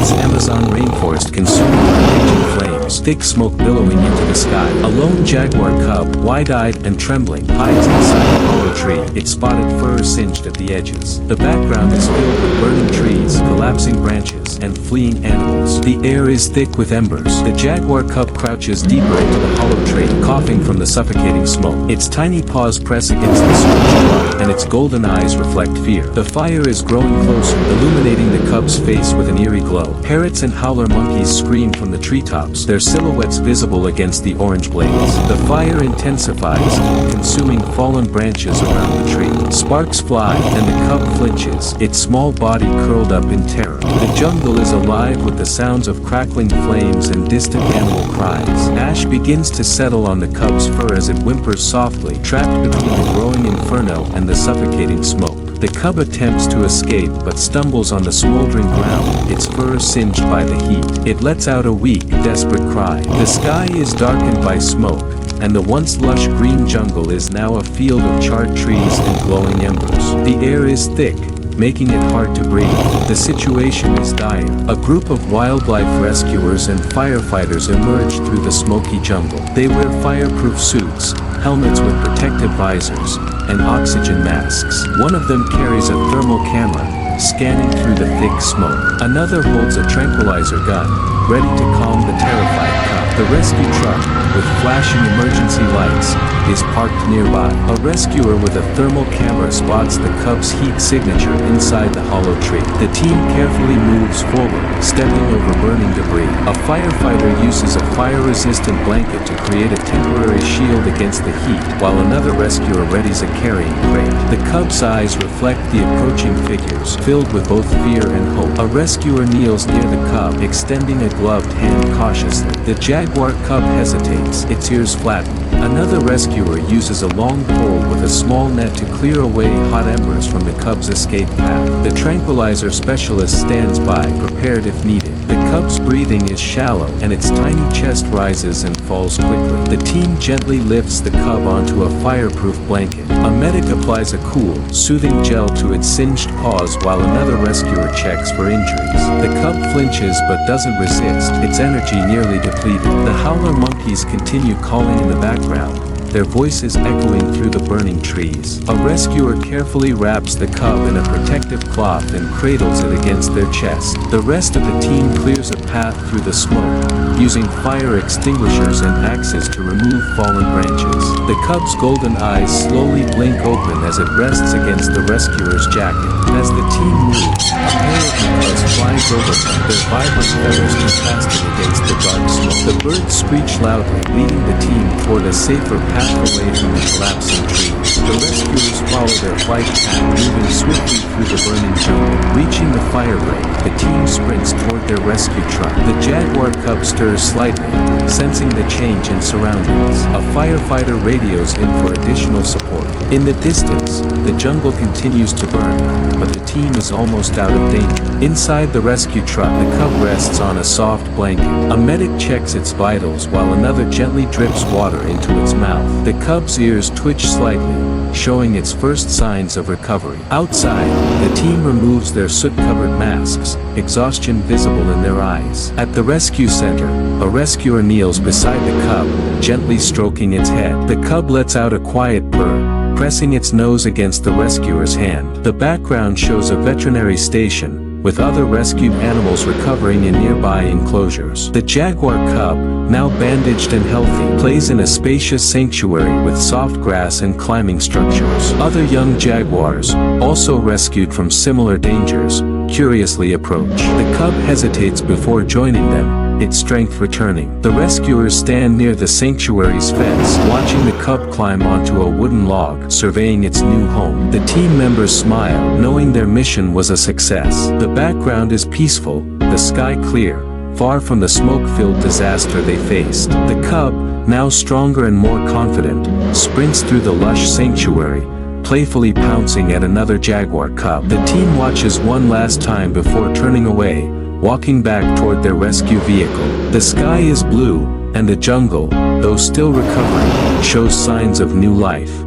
dense Amazon rainforest consumed by raging flames, thick smoke billowing into the sky. A lone jaguar cub, wide-eyed and trembling, hides inside a hollow tree, its spotted fur singed at the edges. The background is filled with burning trees, collapsing branches, and fleeing animals. The air is thick with embers. The jaguar cub crouches deeper into the hollow tree, coughing from the suffocating smoke. Its tiny paws press against the scorched bark, and its golden eyes reflect fear. The fire is growing closer, illuminating the cub's face with an eerie glow. Parrots and howler monkeys scream from the treetops, their silhouettes visible against the orange blaze. The fire intensifies, consuming fallen branches around the tree. Sparks fly, and the cub flinches, its small body curled up in terror. The jungle is alive with the sounds of crackling flames and distant animal cries. Ash begins to settle on the cub's fur as it whimpers softly, trapped between the growing inferno and the suffocating smoke. The cub attempts to escape but stumbles on the smoldering ground, its fur singed by the heat. It lets out a weak, desperate cry. The sky is darkened by smoke, and the once lush green jungle is now a field of charred trees and glowing embers. The air is thick, making it hard to breathe. The situation is dire. A group of wildlife rescuers and firefighters emerge through the smoky jungle. They wear fireproof suits, helmets with protective visors, and oxygen masks. One of them carries a thermal camera, scanning through the thick smoke. Another holds a tranquilizer gun, ready to calm the terrified cub. The rescue truck, with flashing emergency lights, is parked nearby. A rescuer with a thermal camera spots the cub's heat signature inside the hollow tree. The team carefully moves forward, stepping over burning debris. A firefighter uses a fire-resistant blanket to create a temporary shield against the heat, while another rescuer readies a carrying crate. The cub's eyes reflect the approaching figures, filled with both fear and hope. A rescuer kneels near the cub, extending a gloved hand cautiously. The jaguar cub hesitates, its ears flatten. Another rescuer uses a long pole with a small net to clear away hot embers from the cub's escape path. The tranquilizer specialist stands by, prepared if needed. The cub's breathing is shallow, and its tiny chest rises and falls quickly. The team gently lifts the cub onto a fireproof blanket. A medic applies a cool, soothing gel to its singed paws while another rescuer checks for injuries. The cub flinches but doesn't resist, its energy nearly depleted. The howler monkeys continue calling in the background, their voices echoing through the burning trees. A rescuer carefully wraps the cub in a protective cloth and cradles it against their chest. The rest of the team clears a path through the smoke, using fire extinguishers and axes to remove fallen branches. The cub's golden eyes slowly blink open as it rests against the rescuer's jacket. As the team moves, a pair of macaws flies over them, their vibrant feathers contrasting against the dark smoke. The birds screech loudly, leading the team toward a safer path away from the collapsing trees. The rescuers follow their flight path, moving swiftly through the burning jungle. Reaching the fire break, the team sprints toward their rescue truck. The jaguar cub stirs slightly, sensing the change in surroundings. A firefighter radios in for additional support. In the distance, the jungle continues to burn, but the team is almost out of danger. Inside the rescue truck, the cub rests on a soft blanket. A medic checks its vitals while another gently drips water into its mouth. The cub's ears twitch slightly, showing its first signs of recovery. Outside, the team removes their soot-covered masks, exhaustion visible in their eyes. At the rescue center, a rescuer kneels beside the cub, gently stroking its head. The cub lets out a quiet purr, pressing its nose against the rescuer's hand. The background shows a veterinary station, with other rescued animals recovering in nearby enclosures. The jaguar cub, now bandaged and healthy, plays in a spacious sanctuary with soft grass and climbing structures. Other young jaguars, also rescued from similar dangers, curiously approach. The cub hesitates before joining them, its strength returning. The rescuers stand near the sanctuary's fence, watching the cub climb onto a wooden log, surveying its new home. The team members smile, knowing their mission was a success. The background is peaceful, the sky clear, far from the smoke-filled disaster they faced. The cub, now stronger and more confident, sprints through the lush sanctuary, playfully pouncing at another jaguar cub. The team watches one last time before turning away, walking back toward their rescue vehicle. The sky is blue, and the jungle, though still recovering, shows signs of new life.